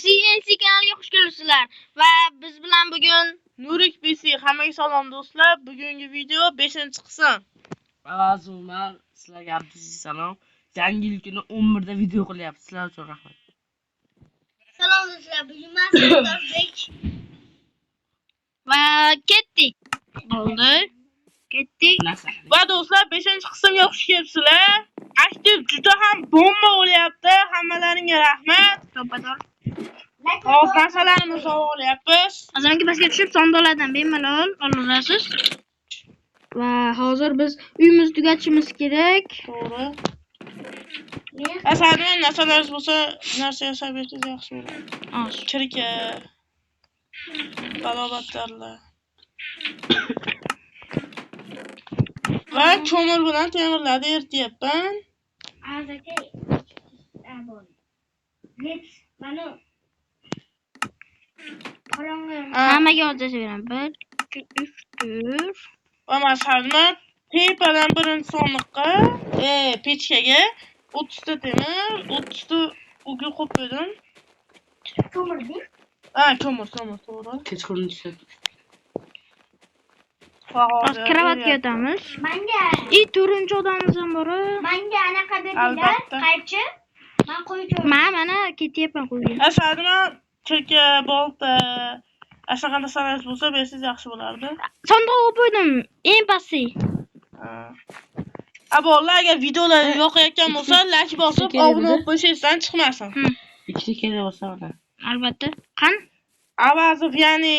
CNC kanaliga xush kelibsizlar va biz bilan bugun Nurik PC hammaga salom do'stlar. Bugungi video 5-qism. Azumlar sizlarga abdisiz salom. Yangi yil kuni 11 da video qilyapmiz. Sizlar uchun rahmat. salom do'stlar. Bugun men Sardarbek va ketdik. Bo'ldi. Ketdik. Va do'stlar 5-qismga xush kelibsizlar. Aktiv juda ham bomba bo'lyapti. Hammalaringga rahmat. To'pador. Hozir narsalarimizni sovg'a olyapmiz. Azonki pastga tushib sondalardan bemalol olasiz. Va hozir biz uyimizni tugatishimiz kerak. To'g'ri. Asadan narsalaringiz bo'lsa, narsa yasab bersangiz yaxshi bo'ladi. Oz. Chirka. Balobatlarlar. Va ko'mir bilan temirlarni erityapman. Hammaga o'zlashaveraman. 1, 2, 3, 4. Va masalan, tepadan birinchi sonliqqa, pechkaga 30 ta temir, 30 ta ugi qo'yib qo'ydim. Ko'mirdi. Ko'mir, to'g'ri. Kechqurun tushib. Hozir kravatga yotamiz. Menga. Turunchi odamimiz ham bor. Menga anaqa dedilar, qaychi. Men qo'yib mana ketyapman qo'yga. Asadan chirka, bolta, ashaqanday narsalar bo'lsa bersangiz yaxshi bo'lardi. Sandiqqa qo'ydim. Eng pastsi. Bolalar agar videolar yoqayotgan bo'lsa, like bosib, obuna bo'lib qo'yishingizdan chiqmasin. Ikkita kerak bo'lsa mana. Albatta. Qan? Avazov, ya'ni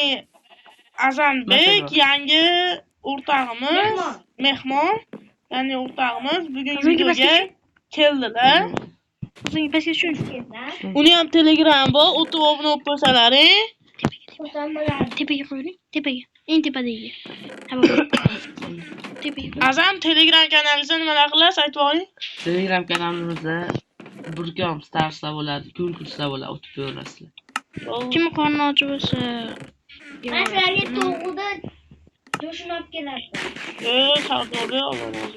Azanbek yangi o'rtog'imiz, mehmon, ya'ni o'rtog'imiz bugungi videoga keldilar. O'zingga pastga tushun. Uni ham Telegram bor, o'tib obuna bo'lib qo'ysalaring. Tepaga qo'ying. Tepaga. Eng tepadagi. Tepaga. Azam Telegram kanalingizda nimalar qilasiz aytib o'ring. Telegram kanalimizda burkam starslar bo'ladi, konkurslar bo'ladi, o'tib ko'rasizlar. Kim qorni och bo'lsa, Maslarga to'g'ida jo'shinib keladi. Savdoga olamiz.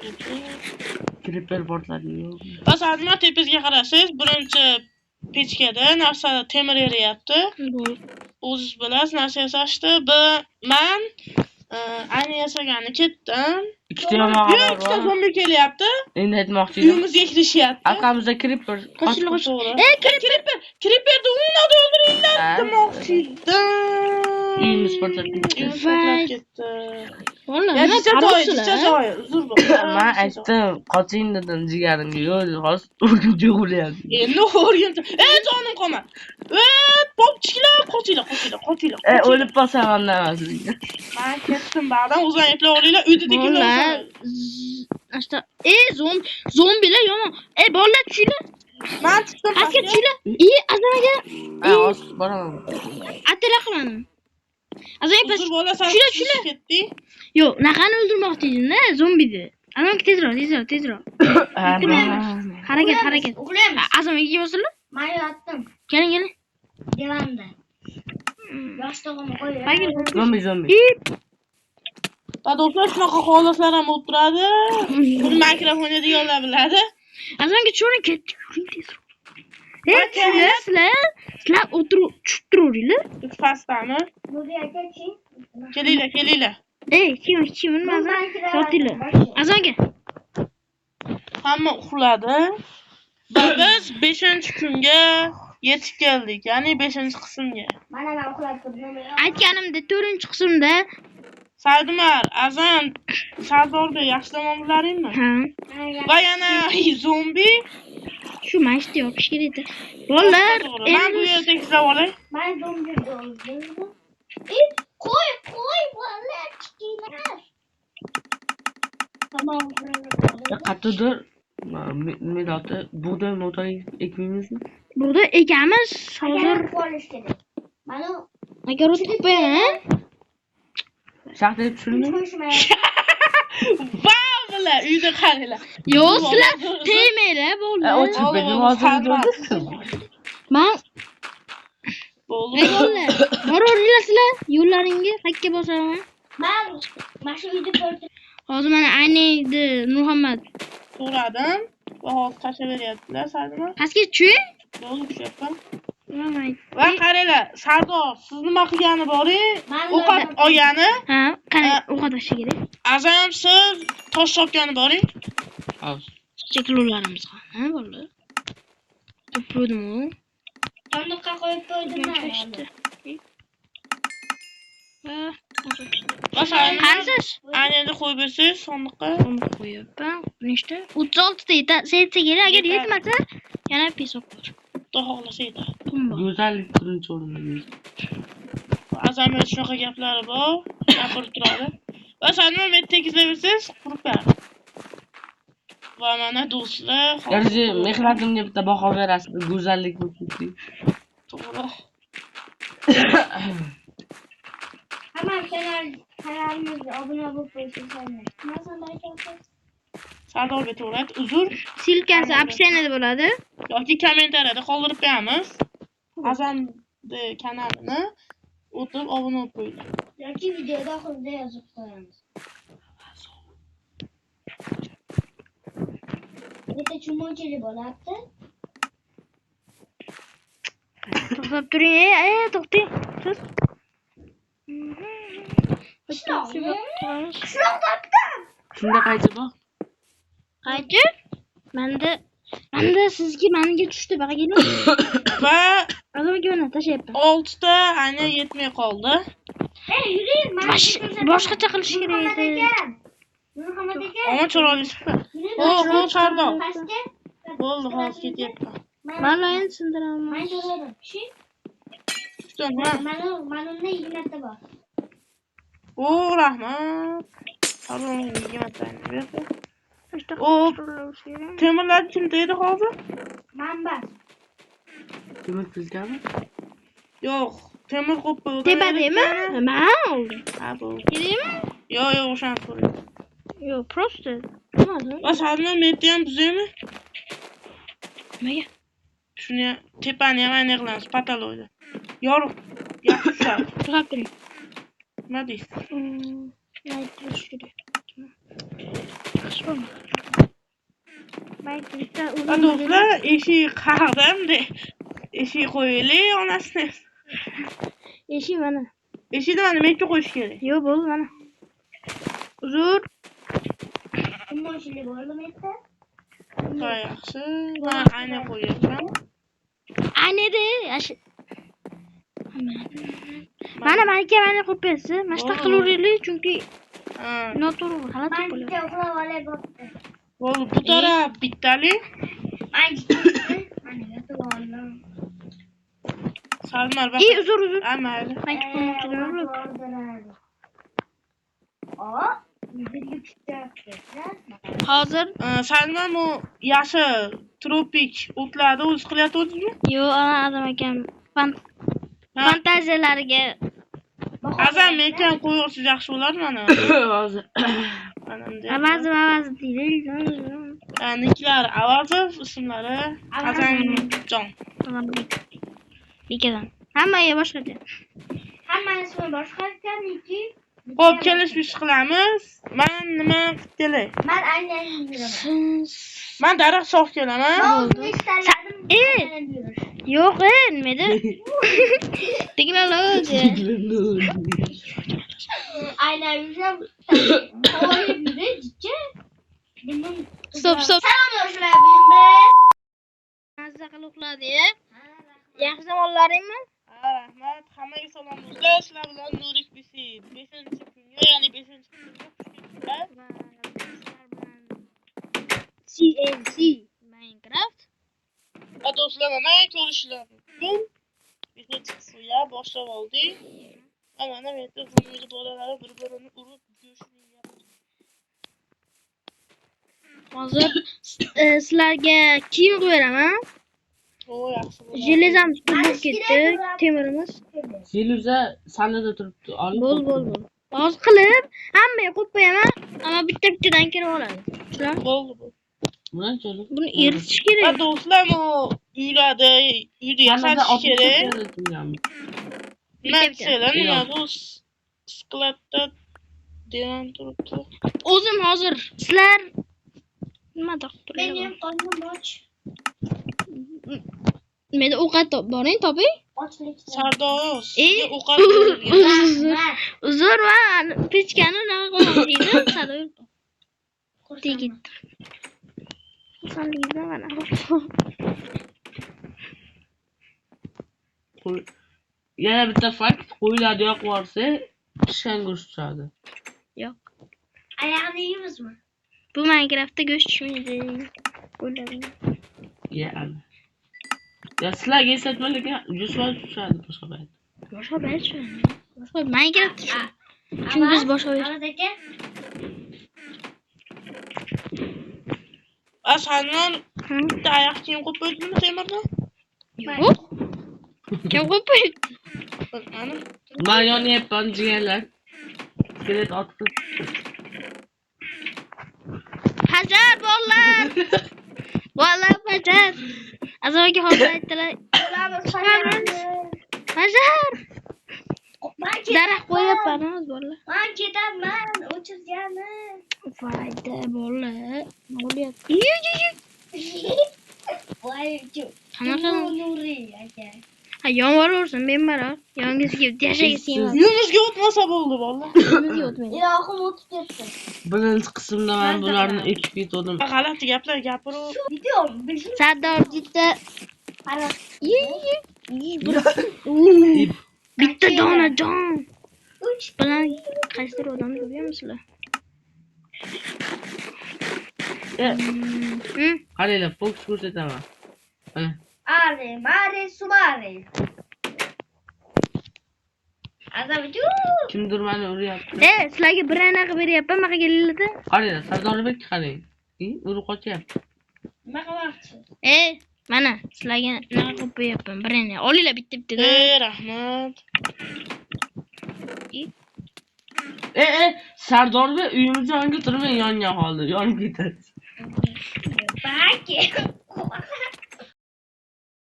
Creeper portladi yo'q. Masalan, tepasiga qarasangiz, birinchi pechkada narsa temir eriyapti. O'zingiz bilasiz, narsa yasashdi. Men ayni yasagani ketdim. Ikkita yomg'ir bor. Ikkita zombi kelyapti. Endi aytmoqchi edim. Uyimizga kirishyapti. Orqamizda creeper. Creeperni o'ynadi o'ldiringlar demoqchi edim. Uyimiz portlab ketdi. Joy, uzr bo'ldi. Men aytdim, qoching dedim jigarimga. Yo'q, hozir o'rgimchi bo'lyapti. Endi o'rgimchi. Jonim qolmadi. Popchilar, qochinglar. O'lib qolsam undan emas sizga. Men ketdim, ba'dan o'zing eplab olinglar, uyda tekillar. Asta, zombilar yomon. Bolalar tushinglar. Men chiqdim. Pastga tushinglar. Azamaga. Hozir boraman. Atila qilmadim. Azamaga past. Tushinglar. Ketding. Yo'q, naqani o'ldirmoqchi edimda, zombini. Azamaga tezroq. Harakat. Azamaga bosinglar. Men yotdim. Keling. Divanda. Yostog'imni qo'yib. Zombi. Do'stlar, shunaqa holatlar ham bo'lib turadi. Buni mikrofon deganlar biladi. Azamaga cho'rin ketdik. Sizlar o'tirib tushib turaveringlar. Pastami? Kelinglar. Kim bilmasam, yotinglar. Azamaga. Hamma uxladi. Biz 5-kunga yetib keldik, ya'ni 5-qismga. Mana men uxlab turdim. Aytganimda 4-qismda Sardumar, Azan, Sardorda yaxshi tomonlaringmi? Va yana zombi. Shu mashta yopish kerak edi. Bolalar, men bu yerda tekshirib olay. Men zombini o'ldirdim. Qo'y, bolalar, chiqinglar. Tamam. Qayerdadir miloti bug'doy mo'tay ekmaymizmi? Burada ekamiz hozir Qolish kerak. Mana agar o'tib qo'yaman. Shaxtga tushirmi? Ba'zilar uyda qaranglar. Yo'q, sizlar tegmanglar, bolalar. O'chib hozir. Men Bo'ldi. bolalar, boraveringlar sizlar yo'llaringga hakka bosaman. men shu uyda ko'rdim. Hozir mana ayniydi Muhammad. So'radim va hozir tashlab beryaptilar, Sardumar. Pastga tushing. Bo'ldi, tushyapman. Va qaranglar, Sardor, siz nima qilgani boring? Ovqat olgani, Ha, qani ovqat olish kerak. Azam siz tosh topgani boring. Hozir. Cheklovlarimizga. Ha, bo'ldi. Qo'ydim. Sanduqqa qo'yib qo'ydim man. Qansiz? Ana endi qo'yib bersangiz sondiqqa. Onu qo'yibman. Nechta? 36 ta setsa kerak. Agar yetmasa, yana pesok bor. Xudo xohlasa yetadi. Go'zallik birinchi o'rinda. Azam shunaqa gaplari bor, gapirib turadi. Va sanam men tekizlaversangiz qurib ber. Va mana do'stlar, Garchi mehnatimga bitta baho berasiz. Go'zallik bo'lsin. to'g'ri. Hamma kanalimizga obuna bo'lib qo'ysangiz. Nima aytyapsiz? Sardorga to'g'ri, uzr. Silkasi opsiyonida bo'ladi. Yoki kommentariyada qoldirib qo'yamiz. Azamni kanalini o'tib obuna bo'lib qo'ying. Yoki videoda oxirida yozib qo'yamiz. Bitta chumochili bo'lyapti. To'xtab turing. To'xting. Siz. Qishloqda Shunda qaychi bor? Qaychi? Menda sizga menga tushdi. Baqa keling. Va Azamga mana tashlayapman. 6 ta ana yetmay qoldi. yuring, Boshqacha qilish kerak edi. Nurhamat aka. Ammo chiroyli chiqdi. Xo'p, Sardor. Bo'ldi, hozir ketyapman. Mana endi sindiraman. Men so'radim. Tushdim, ha. Manimda 20 ta bor. O, rahmat. Sardorning 20 tani berdi. O, temirlar kimda edi hozir? Manba. Temir tizgami? Yo'q, temir qo'ppa. Tebadimi? Nima oldi? Ha, bo'ldi. Kerakmi? Yo'q, o'shani so'rayman. Yo'q, просто. Nima? Va Sardor metni ham buzaymi? Nimaga? Shuni tepani ham ayni qilamiz, pataloyda. Yorug'. Yaxshi tushadi. To'xtab turing. Nima deysiz? Aytirish kerak. Yaxshi bo'ldi. Baytda Va do'stlar, eshik qaqdimda. Eshik qo'yaylik onasini. Eshik mana. Eshikni mana mekka qo'yish kerak. Yo'q, bo'ldi mana. Uzr. Chumochili bo'ldimi aka? Va yaxshi. Men ayni qo'yapman. Anedi, yaxshi. Mana menga qo'yib bersa, mana shunaqa qilaveraylik, chunki Ha. noto'g'ri, g'alati Men bo'ladi. bitta uxlab olay bo'pti. Bo'ldi, bu taraf bittali. Men yotib oldim. Salmar bak. Uzr. Ha, mayli. Qaytib qo'ymoqchiman. Yigitlik chiqyapti. Hozir Salman u yashil tropik o'tlarni o'zi qilyapti-mi? yo'q, Adam akam fantaziyalariga Azam ekan qo'yursiz yaxshi bo'lar mana. Hozir. Mana avaz deydi. Niklar Avazov ismlari Azamjon. Nikadan. Hammaga boshqacha. Hammaning ismi boshqa ekaniki. Xo'p, kelishib qilamiz. Men nima qilib kelay? Men aynan yuraman. Men daraxt soq kelaman. Bo'ldi. Istarladim. Yo'q, nima edi? Teknologiya. Aynan yurishim. Havoga yurishchi. Stop. Salom do'stlar, bugun Mazza qilib uxladi. Yaxshi zamonlaringmi? Rahmat. Hammaga salom do'stlar. Sizlar bilan Nurik Bisi 5-kunga, ya'ni 5-kunga CNC Minecraft. va do'stlar mana ko'rishlar mumkin. 5-kunga boshlab oldik. Mana bu yerda bunday bolalari bir-birini urib go'shtni yeyapti. Hozir sizlarga kiyim qo'yaraman. O, yaxshi bo'ladi. Jelezamiz bo'lib ketdi, temirimiz. Zeluza sanada turibdi. Olib. Bo'l. Hozir qilib hammaga qo'yib qo'yaman, ammo bitta-bittadan kirib oladi. Tushunarli? Bo'ldi. Bunchalik. Buni eritish Va kerak. do'stlar, bu uyda yasatish kerak. Mesela nima bu skladda devam turibdi. O'zim hozir sizlar nima mening qornim och. Menda ovqat boring toping. Ochlikda. Sardor, E? sizga ovqat berilgan. Uzr man pechkani unaqa qilmaydi. Sado. Tegit. Sonligida mana. Yana bitta fakt, qo'ylarni yoqib yuborsa, pishgan go'sht tushadi. Yo'q. Oyog'ini yeymizmi? Bu Minecraftda go'sht tushmaydi. Qo'ylaring. Yani. Ya sizlarga eslatma lekin jussoli tushadi boshqa payt. Boshqa payt shu. Boshqa Minecraft shu. Chunki biz boshqa payt. Avaz aka. Asandan bitta oyoq kiyim qo'yib qo'ydingmi temirni? Yo'q. Kim qo'yib? Ana. Ben yonyapman jigarlar. Skelet otib. Hajar bolalar. Bolalar hajar. Azoga hozir aytdilar. Hajar. Daraxt qo'yapman hozir bolalar. Men ketaman, o'chirganim. Foyda bolalar. Nima bo'lyapti? Voy, Qanaqa? Nuri aka. Ha, yomg'ir ursin, men bora. Yong'izga yashaysiz. Uyimizga o'tmasa bo'ldi bola. Yong'izga o'tmaydi. Ilohim o'tib ketdi. Birinchi qismda men bularni ekib yetdim. G'alati gaplar gapirib. Video bizim Sardor bitta qarab. bitta dona jon 3 bilan qaysidir odamni ko'rganmisizlar? Qaranglar, fokus ko'rsataman. Mana. are, mare, sumare. Azabitu. Kimdir meni uryapti. Sizlarga bir anaqa beryapman, maqa kelinglar. Qaranglar, Sardorbekka qarang. Urib qochyapti. Nima qilmoqchi? Mana sizlarga anaqa qilib qo'yapman. Bir anaqa olinglar bitta. Rahmat. Sardorga uyimizni yonga turmay yongan holda yonib ketadi. Baki.